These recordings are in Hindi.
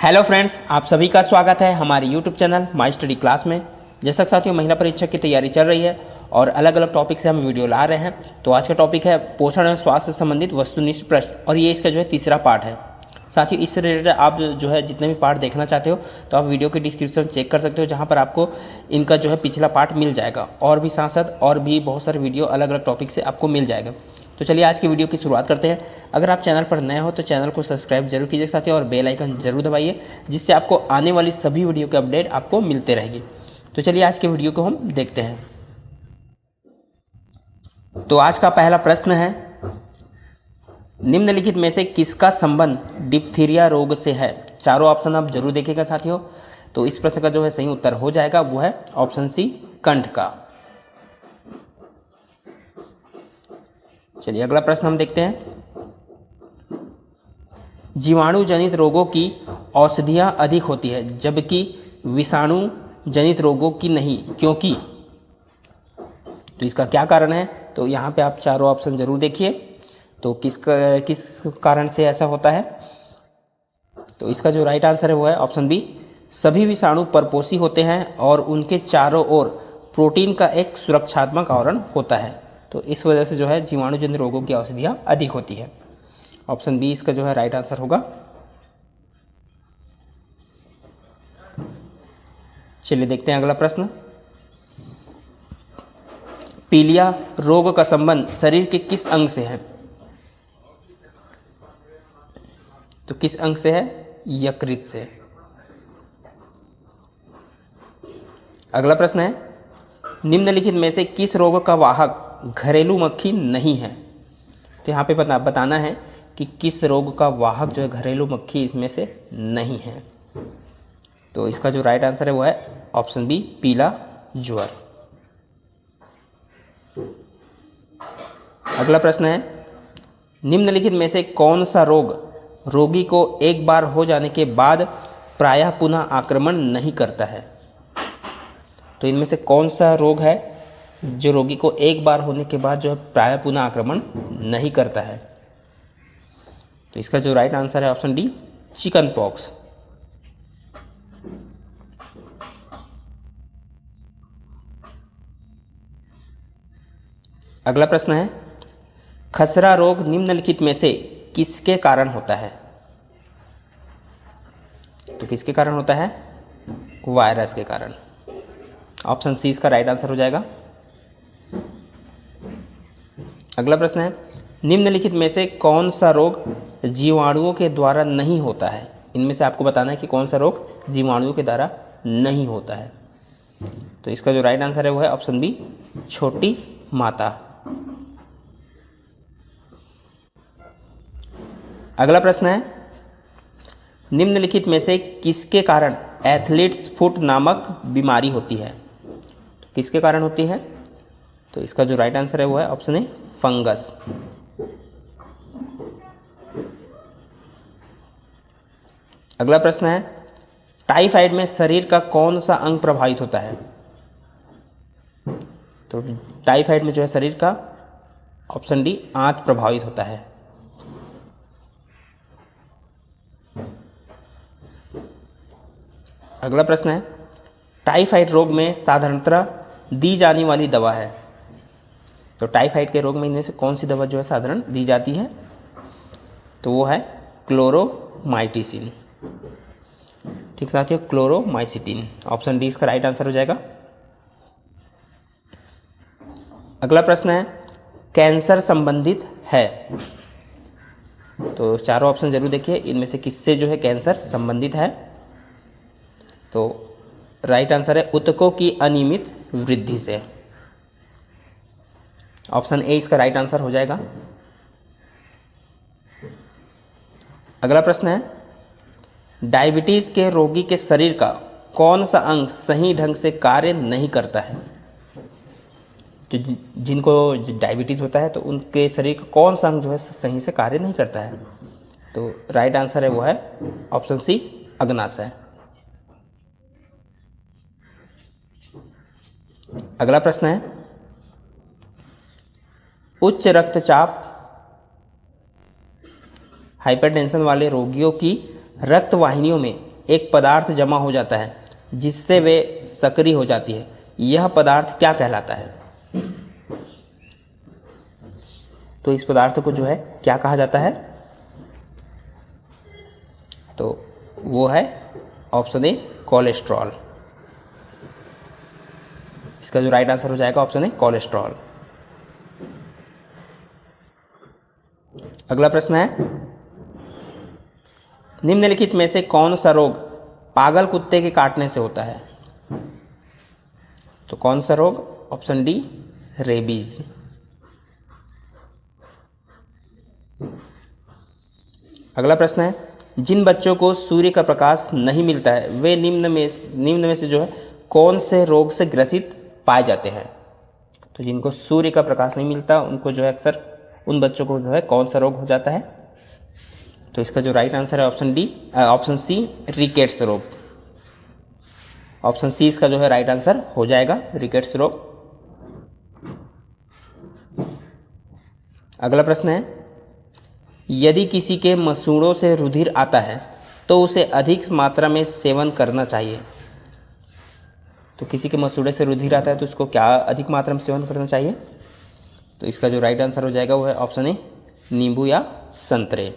हेलो फ्रेंड्स, आप सभी का स्वागत है हमारे YouTube channel my study class में। जैसा कि साथियों महिला परीक्षा की तैयारी चल रही है और अलग अलग टॉपिक से हम वीडियो ला रहे हैं। तो आज का टॉपिक है पोषण एवं स्वास्थ्य से संबंधित वस्तुनिष्ठ प्रश्न और ये इसका जो है तीसरा पार्ट है। साथियों इससे रिलेटेड आप जो है जितने भी पार्ट देखना चाहते हो तो आप वीडियो के डिस्क्रिप्शन चेक कर सकते हो, जहाँ पर आपको इनका जो है पिछला पार्ट मिल जाएगा और भी साथ साथ और भी बहुत सारे वीडियो अलग अलग टॉपिक से आपको मिल जाएगा। तो चलिए आज की वीडियो की शुरुआत करते हैं। अगर आप चैनल पर नए हो तो चैनल को सब्सक्राइब जरूर कीजिए साथियों और बेल आइकन जरूर दबाइए, जिससे आपको आने वाली सभी वीडियो के अपडेट आपको मिलते रहेगी। तो चलिए आज के वीडियो को हम देखते हैं। तो आज का पहला प्रश्न है, निम्नलिखित में से किसका संबंध डिप्थीरिया रोग से है? चारों ऑप्शन आप जरूर देखिएगा साथियों। तो इस प्रश्न का जो है सही उत्तर हो जाएगा वो है ऑप्शन सी, कंठ का। चलिए अगला प्रश्न हम देखते हैं। जीवाणु जनित रोगों की औषधियां अधिक होती है जबकि विषाणु जनित रोगों की नहीं, क्योंकि? तो इसका क्या कारण है? तो यहाँ पे आप चारों ऑप्शन जरूर देखिए। तो किस कारण से ऐसा होता है? तो इसका जो राइट आंसर है वो है ऑप्शन बी, सभी विषाणु परपोषी होते हैं और उनके चारों ओर प्रोटीन का एक सुरक्षात्मक आवरण होता है। तो इस वजह से जो है जीवाणु जनित रोगों की औषधियाँ अधिक होती है। ऑप्शन बी इसका जो है राइट आंसर होगा। चलिए देखते हैं अगला प्रश्न। पीलिया रोग का संबंध शरीर के किस अंग से है? तो किस अंग से है? यकृत से। अगला प्रश्न है, निम्नलिखित में से किस रोग का वाहक घरेलू मक्खी नहीं है? तो यहाँ पे बताना है कि किस रोग का वाहक जो है घरेलू मक्खी इसमें से नहीं है। तो इसका जो राइट आंसर है वो है ऑप्शन बी, पीला ज्वर। अगला प्रश्न है, निम्नलिखित में से कौन सा रोग रोगी को एक बार हो जाने के बाद प्रायः पुनः आक्रमण नहीं करता है? तो इनमें से कौन सा रोग है जो रोगी को एक बार होने के बाद जो है प्रायः पुनः आक्रमण नहीं करता है? तो इसका जो राइट आंसर है ऑप्शन डी, चिकन पॉक्स। अगला प्रश्न है, खसरा रोग निम्नलिखित में से किसके कारण होता है? तो किसके कारण होता है? वायरस के कारण। ऑप्शन सी इसका राइट आंसर हो जाएगा। अगला प्रश्न है, निम्नलिखित में से कौन सा रोग जीवाणुओं के द्वारा नहीं होता है? इनमें से आपको बताना है कि कौन सा रोग जीवाणुओं के द्वारा नहीं होता है। तो इसका जो राइट आंसर है वो है ऑप्शन बी, छोटी माता। अगला प्रश्न है, निम्नलिखित में से किसके कारण एथलीट्स फुट नामक बीमारी होती है? तो किसके कारण होती है? तो इसका जो राइट आंसर है वो है ऑप्शन ए, फंगस। अगला प्रश्न है, टाइफाइड में शरीर का कौन सा अंग प्रभावित होता है? तो टाइफाइड में जो है शरीर का ऑप्शन डी, आंत प्रभावित होता है। अगला प्रश्न है, टाइफाइड रोग में साधारणतः दी जाने वाली दवा है? तो टाइफाइड के रोग में इनमें से कौन सी दवा जो है साधारण दी जाती है? तो वो है क्लोरोमाइसिटिन। ठीक साथियों, क्लोरोमाइसिटिन। ऑप्शन डी इसका राइट आंसर हो जाएगा। अगला प्रश्न है, कैंसर संबंधित है? तो चारों ऑप्शन जरूर देखिए, इनमें से किससे जो है कैंसर संबंधित है? तो राइट आंसर है ऊतकों की अनियमित वृद्धि से। ऑप्शन ए इसका राइट आंसर हो जाएगा। अगला प्रश्न है, डायबिटीज के रोगी के शरीर का कौन सा अंग सही ढंग से कार्य नहीं करता है? तो जिनको डायबिटीज होता है तो उनके शरीर का कौन सा अंग जो है सही से कार्य नहीं करता है? तो राइट आंसर है वो है ऑप्शन सी, अग्नाशय। अगला प्रश्न है, उच्च रक्तचाप हाइपरटेंशन वाले रोगियों की रक्त वाहिनियों में एक पदार्थ जमा हो जाता है जिससे वे सक्रिय हो जाती है, यह पदार्थ क्या कहलाता है? तो इस पदार्थ को जो है क्या कहा जाता है? तो वो है ऑप्शन ए कोलेस्ट्रॉल। इसका जो राइट आंसर हो जाएगा ऑप्शन ए कोलेस्ट्रॉल। अगला प्रश्न है, निम्नलिखित में से कौन सा रोग पागल कुत्ते के काटने से होता है? तो कौन सा रोग? Option D rabies. अगला प्रश्न है, जिन बच्चों को सूर्य का प्रकाश नहीं मिलता है वे निम्न में से जो है कौन से रोग से ग्रसित पाए जाते हैं? तो जिनको सूर्य का प्रकाश नहीं मिलता उनको जो है अक्सर उन बच्चों को जो है कौन सा रोग हो जाता है? तो इसका जो राइट आंसर है ऑप्शन सी रिकेट्स रोग। ऑप्शन सी इसका जो है राइट आंसर हो जाएगा, रिकेट्स रोग। अगला प्रश्न है, यदि किसी के मसूड़ों से रुधिर आता है तो उसे अधिक मात्रा में सेवन करना चाहिए। तो किसी के मसूड़े से रुधिर आता है तो उसको क्या अधिक मात्रा में सेवन करना चाहिए? तो इसका जो राइट आंसर हो जाएगा वो है ऑप्शन ए नींबू या संतरे।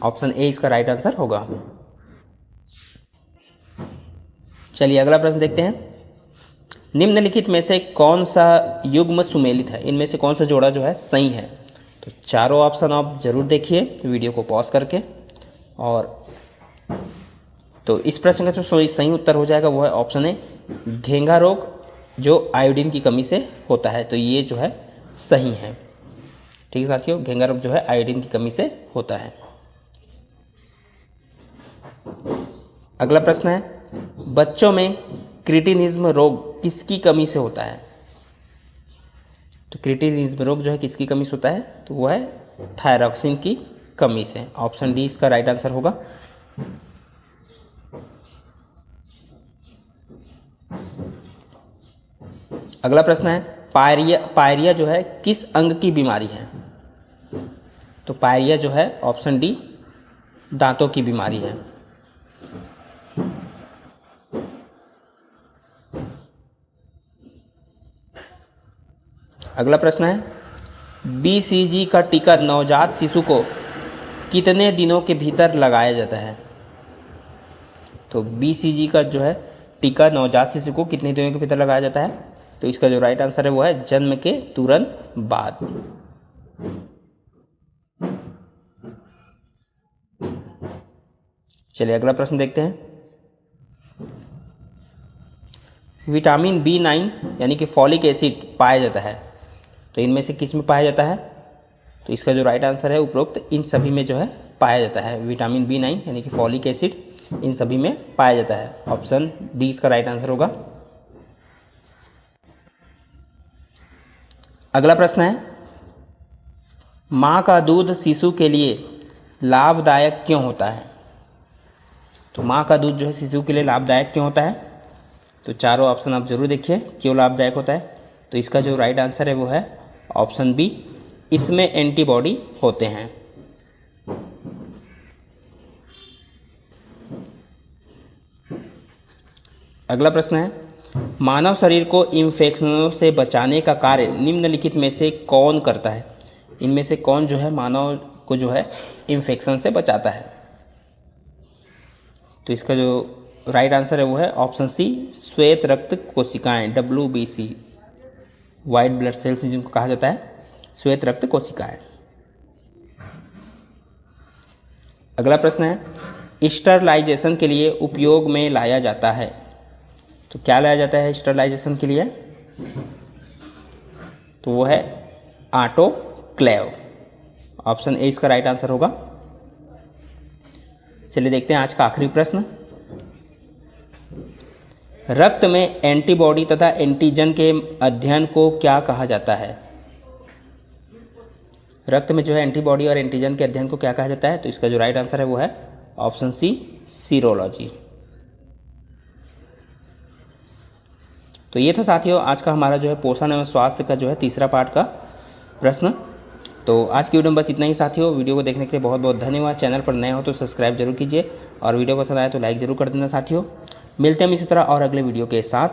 ऑप्शन ए इसका राइट आंसर होगा। चलिए अगला प्रश्न देखते हैं, निम्नलिखित में से कौन सा युग्म सुमेलित है? इनमें से कौन सा जोड़ा जो है सही है? तो चारों ऑप्शन आप जरूर देखिए वीडियो को पॉज करके। और तो इस प्रश्न का जो सही उत्तर हो जाएगा वो है ऑप्शन ए घेंघा रोग, जो आयोडीन की कमी से होता है। तो ये जो है सही है। ठीक है साथियों, घेंघा रोग जो है आयोडीन की कमी से होता है। अगला प्रश्न है, बच्चों में क्रिटिनिज्म रोग किसकी कमी से होता है? तो क्रिटिनिज्म रोग जो है किसकी कमी से होता है? तो वो है थायरॉक्सिन की कमी से। ऑप्शन डी इसका राइट आंसर होगा। अगला प्रश्न है, पायरिया जो है किस अंग की बीमारी है? तो पायरिया जो है ऑप्शन डी दांतों की बीमारी है। अगला प्रश्न है, BCG का टीका नवजात शिशु को कितने दिनों के भीतर लगाया जाता है? तो BCG का जो है टीका नवजात शिशु को कितने दिनों के भीतर लगाया जाता है? तो इसका जो राइट आंसर है वो है जन्म के तुरंत बाद। चलिए अगला प्रश्न देखते हैं, विटामिन B9 यानी कि फॉलिक एसिड पाया जाता है, तो इनमें से किस में पाया जाता है? तो इसका जो राइट आंसर है उपरोक्त इन सभी में जो है पाया जाता है। विटामिन B9 यानी कि फॉलिक एसिड इन सभी में पाया जाता है। ऑप्शन डी इसका राइट आंसर होगा। अगला प्रश्न है, माँ का दूध शिशु के लिए लाभदायक क्यों होता है? तो माँ का दूध जो है शिशु के लिए लाभदायक क्यों होता है? तो चारों ऑप्शन आप जरूर देखिए क्यों लाभदायक होता है। तो इसका जो राइट आंसर है वो है ऑप्शन बी, इसमें एंटीबॉडी होते हैं। अगला प्रश्न है, मानव शरीर को इन्फेक्शनों से बचाने का कार्य निम्नलिखित में से कौन करता है? इनमें से कौन जो है मानव को जो है इन्फेक्शन से बचाता है? तो इसका जो राइट आंसर है वो है ऑप्शन सी, श्वेत रक्त कोशिकाएं, WBC, वाइट ब्लड सेल्स जिनको कहा जाता है श्वेत रक्त कोशिकाएं। अगला प्रश्न है, स्टरलाइजेशन के लिए उपयोग में लाया जाता है, तो क्या लाया जाता है स्टरलाइजेशन के लिए? तो वो है ऑटोक्लेव। ऑप्शन ए इसका राइट आंसर होगा। चलिए देखते हैं आज का आखिरी प्रश्न, रक्त में एंटीबॉडी तथा एंटीजन के अध्ययन को क्या कहा जाता है? रक्त में जो है एंटीबॉडी और एंटीजन के अध्ययन को क्या कहा जाता है? तो इसका जो राइट आंसर है वो है ऑप्शन सी, सीरोलॉजी। तो ये था साथियों आज का हमारा जो है पोषण एवं स्वास्थ्य का जो है तीसरा पार्ट का प्रश्न। तो आज की वीडियो में बस इतना ही साथियों। वीडियो को देखने के लिए बहुत बहुत धन्यवाद। चैनल पर नए हो तो सब्सक्राइब जरूर कीजिए और वीडियो पसंद आए तो लाइक ज़रूर कर देना साथियों। मिलते हैं हम इसी तरह और अगले वीडियो के साथ।